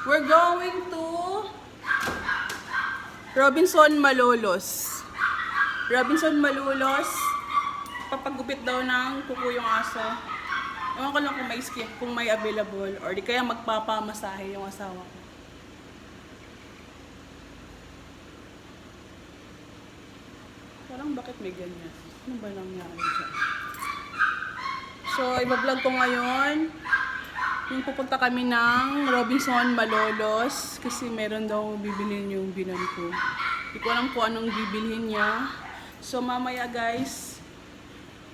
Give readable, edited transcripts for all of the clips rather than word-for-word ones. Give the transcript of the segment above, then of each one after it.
We're going to Robinson Malolos. Robinson Malolos. Papagupit daw ng kuko yung aso. Ewan ko lang kung may skip, kung may available, or di kaya magpapamasahe yung asawa ko. Parang bakit may ganyan? Ano ba nangyari dyan? So, iba-vlog ko ngayon. Yung pupunta kami ng Robinson Malolos kasi meron daw bibilhin yung binan ko. Hindi ko alam kung anong bibilhin niya. So, mamaya guys,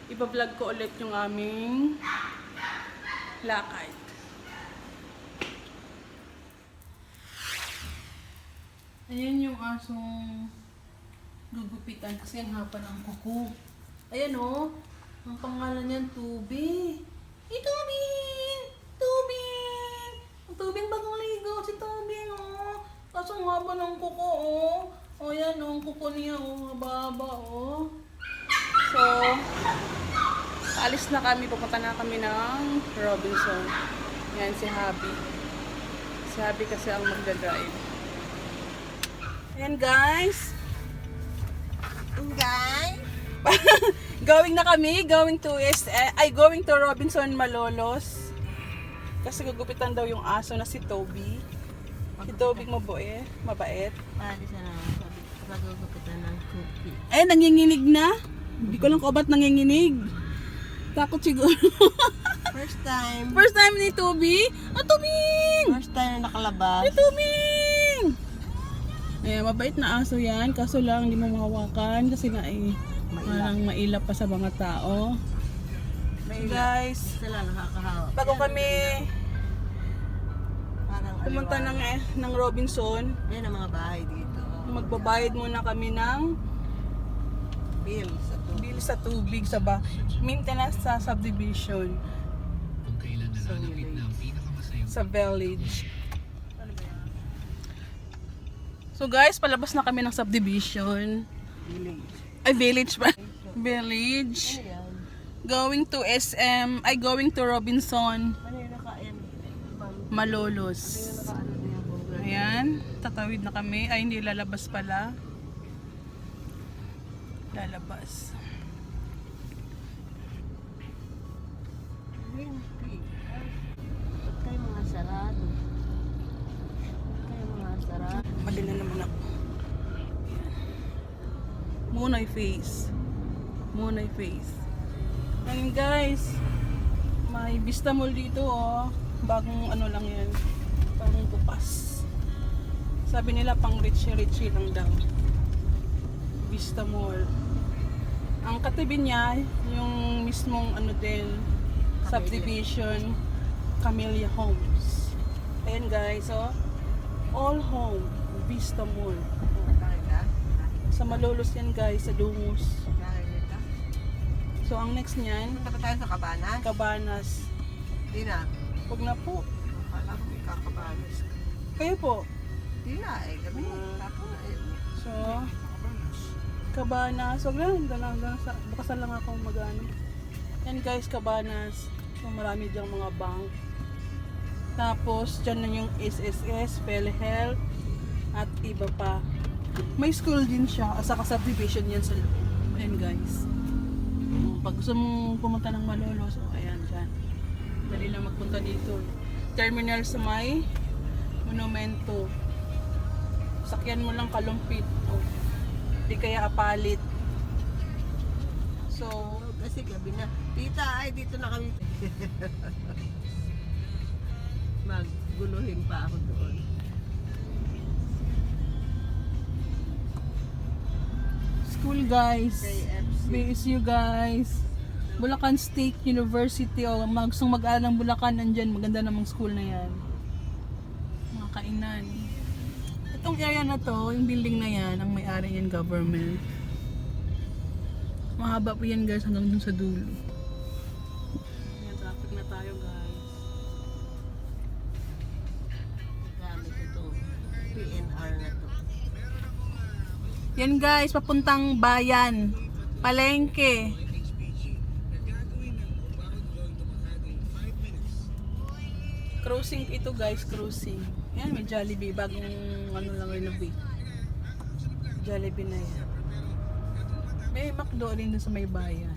iba-vlog ko ulit yung aming lakad. Ayan yung asong gugupitan kasi ang hapa ng kuko. Ayan o. Ang pangalan niyan, Toby. Hey, Toby! Toby! Ang Toby ang bagong ligo. Si Toby o. Kaso ang haba ng kuko o. O yan o. Ang kuko niya o. Haba-haba o. So, alis na kami. Pupunta na kami ng Robinson. Yan si Habi. Si Habi kasi ang magdadrive. Ayan guys. Going na kami, going to Robinson Malolos. Kasi gugupitan daw yung aso na si Toby. Si Toby mabait. Pwede sa gugupitan ng cookie. Eh, nanginginig na. Hindi ko lang kung ba't nanginginig. Takot siguro. First time. First time ni Toby. Ah, Tobing! First time na nakalabas. Si Tobing! Eh, mabait na aso yan. Kaso lang, hindi mo mahawakan kasi parang mailap pa sa mga tao. So guys, Sila nakakahawa. bago kami Parang pumunta ng Robinson, Yan ang mga bahay dito. magbabayad muna kami ng Bill sa to. bill sa tubig sa maintenance sa subdivision sa village. So guys, palabas na kami ng subdivision. Village. Ay, village ba? Village. Ano yan? Going to SM, going to Robinson Ano yung nakain? Malolos. Nakaano na yung bunga. Ayan, tatawid na kami. Ay, hindi lalabas pala. Lalabas. Ba't kayo mga sarado? Ba't kayo mga sarado? Mali na naman ako. Ayan. Munay face. Munay face. Ayan guys. May Vista Mall dito oh. Bagong ano lang yan. Bagong bukas. Sabi nila pang richie lang daw. Vista Mall. Ang katabi niya, yung mismong ano din, subdivision, Camellia Homes. Ayan guys, oh. All home, Vista Mall. Sa Malolos yan guys, sa Dungus. So ang next niyan, Punta pa tayo sa Cabanas? Cabanas. Di na. Huwag na po. Akala ko ikakabanas. Kayo po. Di na eh. Gabi. Tapos eh. So, Cabanas. Huwag lang, bukasan lang ako mag-ano. Yan guys, Cabanas. So marami diyang mga bank. Tapos, dyan na yung SSS, PhilHealth, at iba pa. May school din siya, saka subdivision yan sa loob. Ayan guys. Pag gusto mong pumunta ng Malolos, so ayan dyan. Dali lang magpunta dito. Terminal sa may monumento. Sakyan mo lang Kalumpit. O, di kaya Apalit. So, Kasi gabi na. Tita, ay dito na kami. Magguluhin pa ako doon. school guys. KFC. BSU guys. Bulacan State University. O, gustong mag-aaral ng Bulacan, nandyan. Maganda namang school na yan. Mga kainan. Itong area na to, yung building na yan, ang may-ari yan government. Mahaba po yan guys hanggang dun sa dulo. Ayan, traffic na tayo guys. Gamit ito. PNR na to. Yan guys, papuntang bayan. Palengke. Cruising ito guys, cruising. Yan, may Jollibee. Bagong ano lang renovate. Jollibee na yan. May McDo rin dun sa may bayan.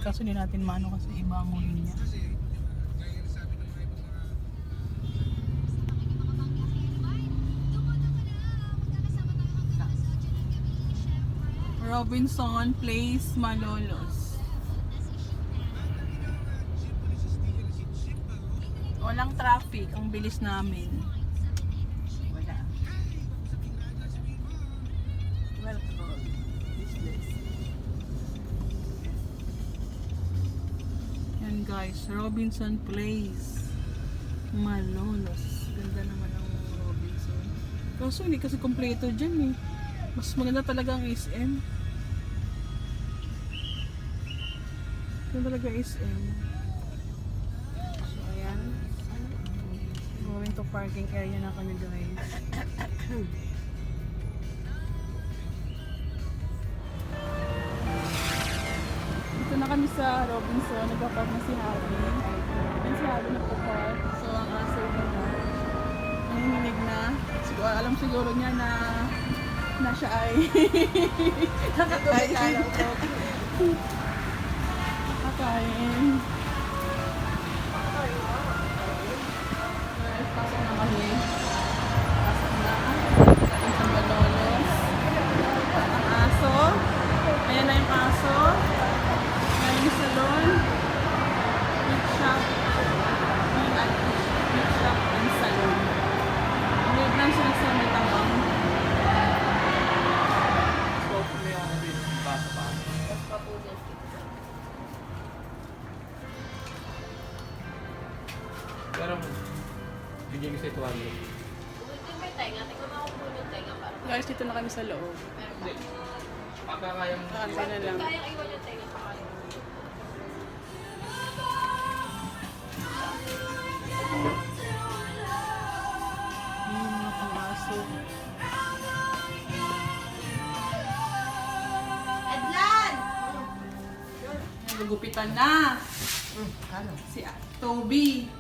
Kaso hindi natin maano kasi iba ang huli niya. Robinson Place, Malolos. Walang traffic, ang bilis namin. Wala. Welcome. This place. Yan guys, Robinson Place, Malolos. Ganda naman ang Robinson. Kaso hindi kasi kompleto dyan eh. Mas maganda talaga ang SM. Ito talaga SM. So ayan. Going to parking area na kami guys. Dito na kami sa Robinson. Nagpa-park na si Javi. Yan si Javi nagpa-park. So ang aso na nanginginig na. Siguro, alam siguro niya na siya ay nakakain. Kakain. Pasok na kami. Pasok na. Ang sa Malolos. Ang aso. Ayan na yung aso. Ayan yung salon. Meat shop. Meat shop and salon. Meat lang siya sa may tawang. Pero, bigyan ko sa ito ano. Guys, dito na kami sa loob. Hindi. Pagka kaya mo. Kaantay na lang. Yung mga pang-aso. Adlan! Nagugupitan na. Ano? Si Toby.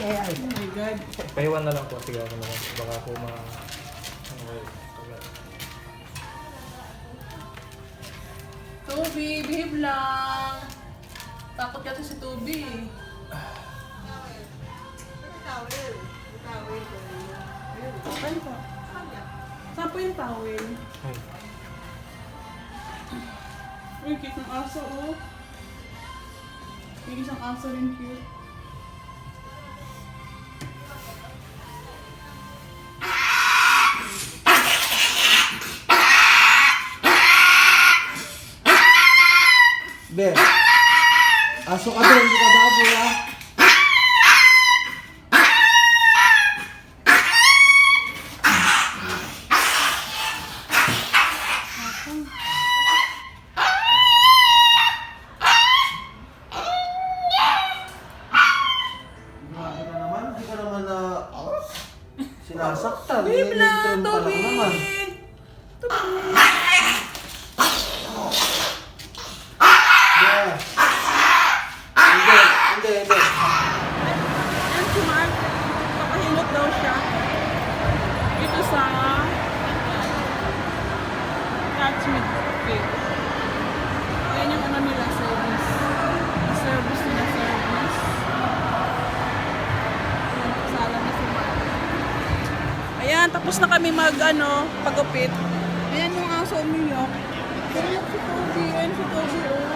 Ay. Oh my God. Paiwan na lang po. Sige ako naman. Baka po Toby, behave lang. Takot ka to si Toby. Saan pa? Saan pa yung towel? Ay. Uy, cute ng aso, oh. Yung isang aso rin cute. Be, aso ka din, hindi ka baboy ha? Grabe ka naman, hindi ka naman na sinasaktan. Behave lang, Nililitrim ka lang Toby! naman. Be, hindi. Yan si Mark. Papahilot daw siya. Ito sa catch me cake. Ayan yung ano nila, service. Service nila, service. Ayan, kasala na si Mark. Ayan, tapos na kami pagupit. Ayan yung aso umiyak. Umiyak si Toby. Ayan si Toby, oh.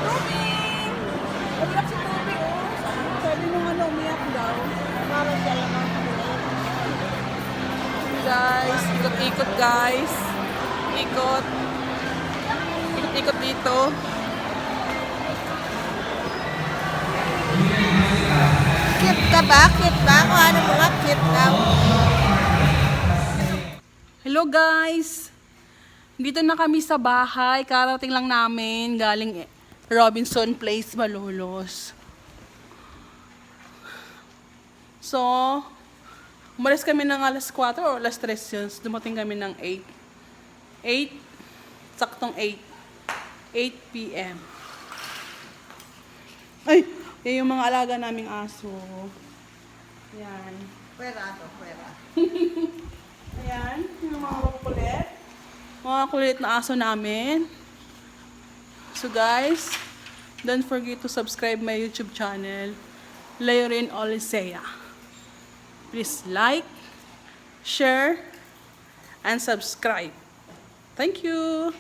Toby! Umiyak si Toby, oh. Sabi nung umiyak daw. Parang siya lang ang guys, ikot-ikot guys. Ikot. Ikot-ikot dito. Cute ka ba? Cute ba? Kung ano mga cute daw. Hello guys! Dito na kami sa bahay. Karating lang namin galing Robinson Place, Malolos. So, umalis kami ng alas 4 o alas 3 yun. Dumating kami ng 8. 8? Saktong 8. 8 p.m. Ay! Yan yung mga alaga naming aso. Yan. Pwera to, pwera. Ayan, yung mga kulit. Mga kulit na aso namin. So guys, don't forget to subscribe my YouTube channel, Leorrin Olisea. Please like, share, and subscribe. Thank you!